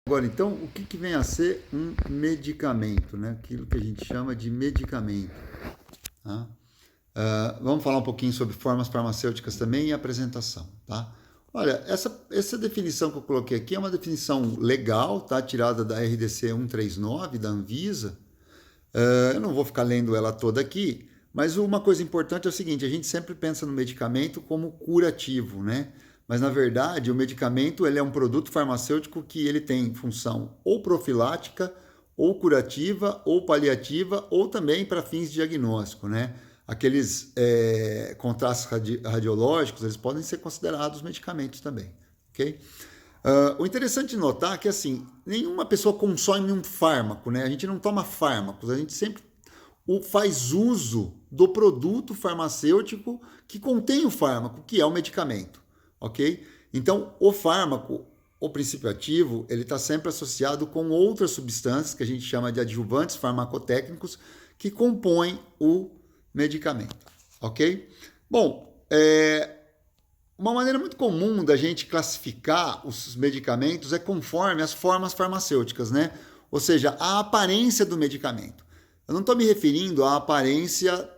Agora, então, o que vem a ser um medicamento, né? Aquilo que a gente chama de medicamento. Tá? Vamos falar um pouquinho sobre formas farmacêuticas também e apresentação, tá? Olha, essa definição que eu coloquei aqui é uma definição legal, tá? Tirada da RDC 139, da Anvisa. Eu não vou ficar lendo ela toda aqui, mas uma coisa importante é o seguinte, a gente sempre pensa no medicamento como curativo, né? Mas, na verdade, o medicamento ele é um produto farmacêutico que ele tem função ou profilática, ou curativa, ou paliativa, ou também para fins de diagnóstico, né? Aqueles contrastes radiológicos, eles podem ser considerados medicamentos também, ok? O interessante de notar é que, assim, nenhuma pessoa consome um fármaco, né? A gente não toma fármacos, a gente sempre faz uso do produto farmacêutico que contém o fármaco, que é o medicamento, ok? Então, o fármaco, o princípio ativo, ele está sempre associado com outras substâncias que a gente chama de adjuvantes farmacotécnicos que compõem o medicamento, ok? Bom, uma maneira muito comum da gente classificar os medicamentos é conforme as formas farmacêuticas, né? Ou seja, a aparência do medicamento. Eu não estou me referindo à aparência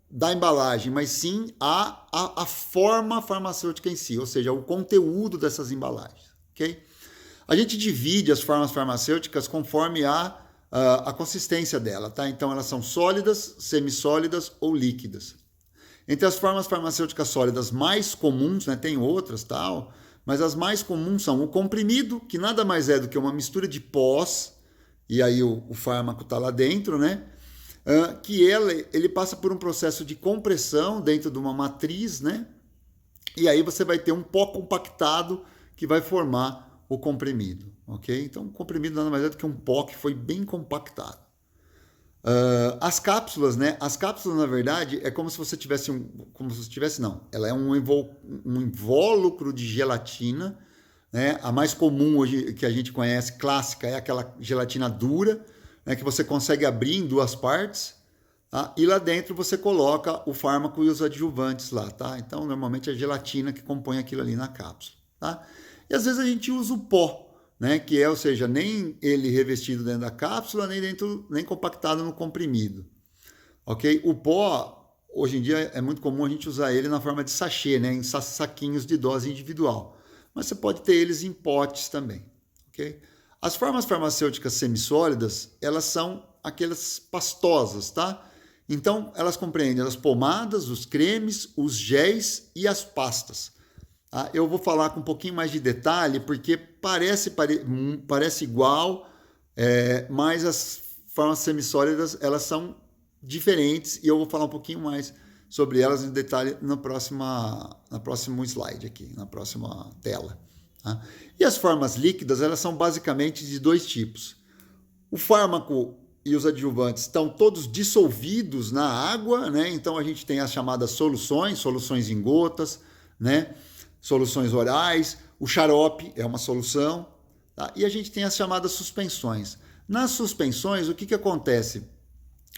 da embalagem, mas sim à forma farmacêutica em si, ou seja, o conteúdo dessas embalagens, ok? A gente divide as formas farmacêuticas conforme a consistência dela, tá? Então, elas são sólidas, semissólidas ou líquidas. Entre as formas farmacêuticas sólidas mais comuns, né, tem outras tal, mas as mais comuns são o comprimido, que nada mais é do que uma mistura de pós, e aí o fármaco está lá dentro, né? Que ele passa por um processo de compressão dentro de uma matriz, né? E aí você vai ter um pó compactado que vai formar o comprimido, ok? Então, o comprimido nada mais é do que um pó que foi bem compactado. As cápsulas, né? As cápsulas, na verdade, é como se você tivesse como se você tivesse, não. Ela é um invólucro de gelatina, né? A mais comum hoje que a gente conhece, clássica, é aquela gelatina dura, né? Que você consegue abrir em duas partes, tá? E lá dentro você coloca o fármaco e os adjuvantes lá, tá? Então, normalmente é a gelatina que compõe aquilo ali na cápsula, tá? E às vezes a gente usa o pó, né, que é, ou seja, nem ele revestido dentro da cápsula, nem compactado no comprimido, ok? O pó, hoje em dia, é muito comum a gente usar ele na forma de sachê, né, em saquinhos de dose individual, mas você pode ter eles em potes também, ok? As formas farmacêuticas semissólidas, elas são aquelas pastosas, tá? Então, elas compreendem as pomadas, os cremes, os géis e as pastas. Eu vou falar com um pouquinho mais de detalhe, porque parece igual, mas as formas semissólidas elas são diferentes e eu vou falar um pouquinho mais sobre elas em detalhe no próximo slide aqui, na próxima tela. Tá? E as formas líquidas, elas são basicamente de dois tipos. O fármaco e os adjuvantes estão todos dissolvidos na água, né? Então a gente tem as chamadas soluções em gotas, né? Soluções orais, o xarope é uma solução, tá? E a gente tem as chamadas suspensões. Nas suspensões, o que acontece?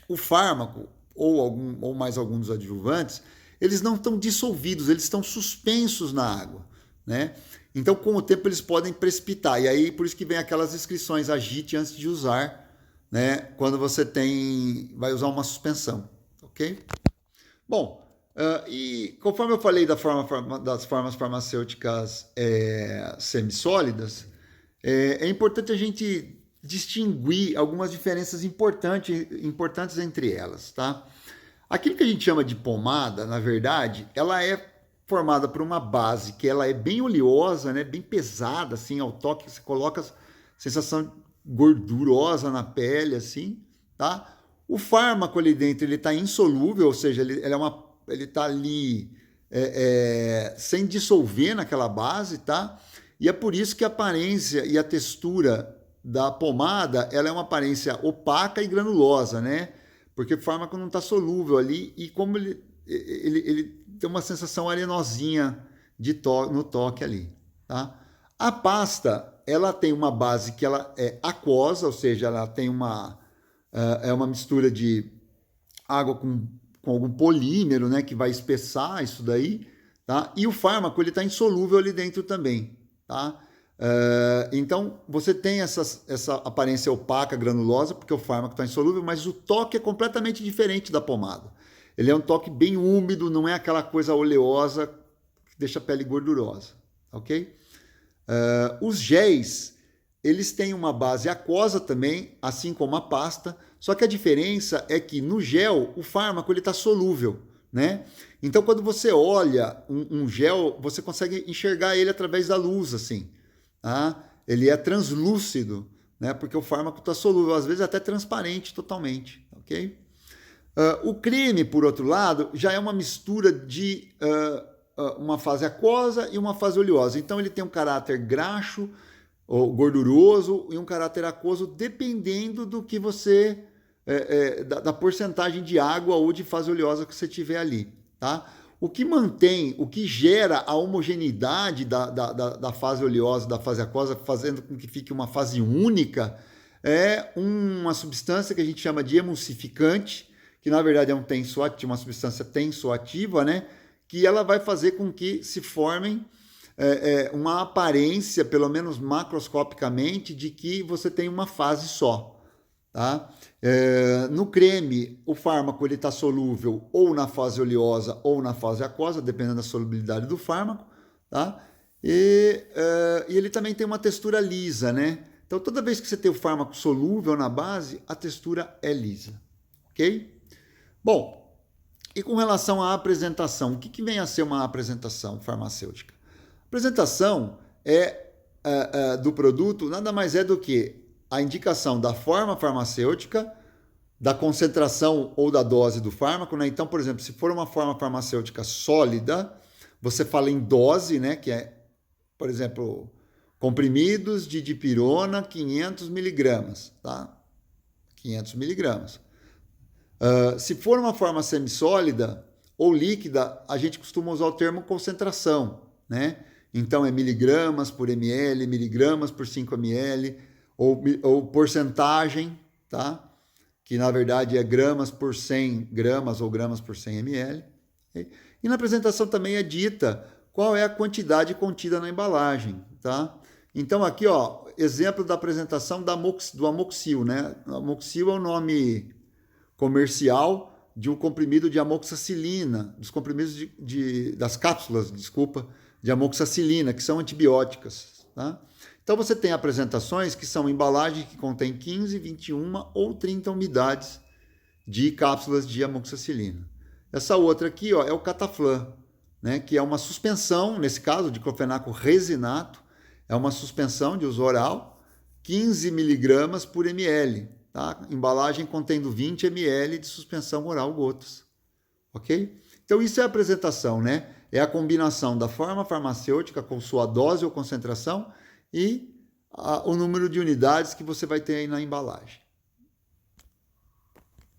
O fármaco, ou mais alguns adjuvantes, eles não estão dissolvidos, eles estão suspensos na água, né? Então, com o tempo, eles podem precipitar. E aí, por isso que vem aquelas inscrições, agite antes de usar, né? Quando você vai usar uma suspensão, ok? Bom, e conforme eu falei das formas farmacêuticas semissólidas, é importante a gente distinguir algumas diferenças importantes entre elas, tá? Aquilo que a gente chama de pomada, na verdade, ela é formada por uma base que ela é bem oleosa, né, bem pesada, assim, ao toque você coloca a sensação gordurosa na pele, assim, tá? O fármaco ali dentro ele está insolúvel, ou seja, ele está ali sem dissolver naquela base, tá? E é por isso que a aparência e a textura da pomada ela é uma aparência opaca e granulosa, né? Porque o fármaco não está solúvel ali e como ele tem uma sensação arenosinha no toque ali, tá? A pasta ela tem uma base que ela é aquosa, ou seja, ela tem é uma mistura de água com algum polímero, né, que vai espessar isso daí, tá? E o fármaco ele está insolúvel ali dentro também, tá? Então, você tem essa aparência opaca, granulosa, porque o fármaco está insolúvel, mas o toque é completamente diferente da pomada. Ele é um toque bem úmido, não é aquela coisa oleosa que deixa a pele gordurosa, ok? Os géis, eles têm uma base aquosa também, assim como a pasta, só que a diferença é que no gel, o fármaco está solúvel, né? Então, quando você olha um gel, você consegue enxergar ele através da luz, assim. Tá? Ele é translúcido, né? Porque o fármaco está solúvel, às vezes até transparente totalmente, ok? O creme, por outro lado, já é uma mistura de uma fase aquosa e uma fase oleosa. Então, ele tem um caráter graxo ou gorduroso e um caráter aquoso, dependendo do que você da porcentagem de água ou de fase oleosa que você tiver ali, tá? O que mantém, o que gera a homogeneidade da fase oleosa, da fase aquosa, fazendo com que fique uma fase única, é uma substância que a gente chama de emulsificante, que na verdade é uma substância tensoativa, né? Que ela vai fazer com que se formem uma aparência, pelo menos macroscopicamente, de que você tem uma fase só. Tá? No creme, o fármaco está solúvel ou na fase oleosa ou na fase aquosa, dependendo da solubilidade do fármaco. Tá? E ele também tem uma textura lisa, né? Então, toda vez que você tem o fármaco solúvel na base, a textura é lisa. Ok? Bom, e com relação à apresentação, o que vem a ser uma apresentação farmacêutica? A apresentação do produto nada mais é do que a indicação da forma farmacêutica, da concentração ou da dose do fármaco, né? Então, por exemplo, se for uma forma farmacêutica sólida, você fala em dose, né? Que é, por exemplo, comprimidos de dipirona 500 miligramas, tá? 500 miligramas. Se for uma forma semissólida ou líquida, a gente costuma usar o termo concentração, né? Então, é miligramas por ml, miligramas por 5 ml, ou porcentagem, tá? Que na verdade é gramas por 100 gramas ou gramas por 100 ml. Okay? E na apresentação também é dita qual é a quantidade contida na embalagem, tá? Então aqui, ó, exemplo da apresentação do Amoxil, né? O Amoxil é o nome comercial de um comprimido de amoxicilina, dos comprimidos das cápsulas, desculpa, de amoxicilina, que são antibióticas, tá? Então você tem apresentações que são embalagens que contêm 15, 21 ou 30 unidades de cápsulas de amoxicilina. Essa outra aqui, ó, é o Cataflan, né, que é uma suspensão, nesse caso, de clofenaco resinato, é uma suspensão de uso oral, 15 miligramas por ml, tá? Embalagem contendo 20 ml de suspensão oral gotas, ok? Então isso é a apresentação, né? É a combinação da forma farmacêutica com sua dose ou concentração e o número de unidades que você vai ter aí na embalagem.